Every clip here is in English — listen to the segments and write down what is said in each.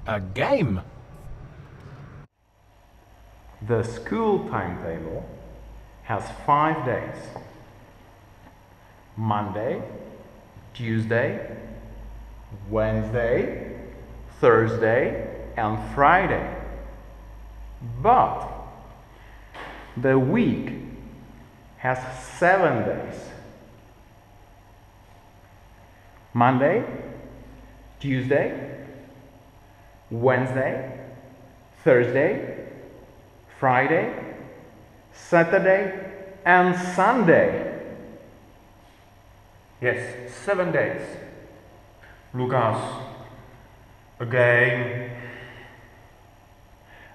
A game. The school timetable has 5 days: Monday, Tuesday, Wednesday, Thursday, and Friday. But the week has 7 days: Monday, Tuesday, Wednesday, Thursday, Friday, Saturday, and Sunday. Yes, 7 days. Lucas, again.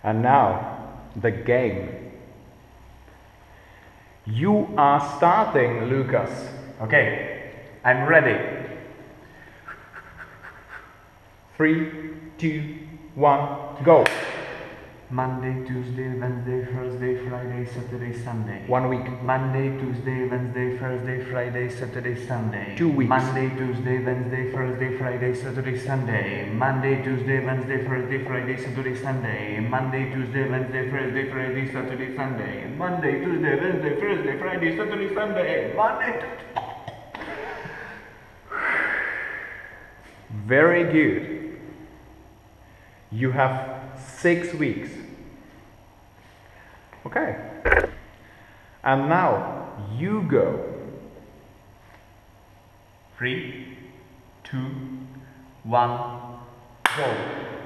And now, the game. You are starting, Lucas. Okay, I'm ready. 3, 2, 1, go. Monday, Tuesday, Wednesday, Thursday, Friday, Saturday, Sunday. 1 week. Monday, Tuesday, Wednesday, Thursday, Friday, Saturday, Sunday. 2 weeks. Monday, Tuesday, Wednesday, Thursday, Friday, Saturday, Sunday. Monday, Tuesday, Wednesday, Thursday, Friday, Saturday, Sunday. Monday, Tuesday, Wednesday, Thursday, Friday, Saturday, Sunday. Monday, Tuesday, Wednesday, Thursday, Friday, Saturday, Sunday. Monday, Very good. You have 6 weeks. Okay. And now you go. 3, 2, 1, go.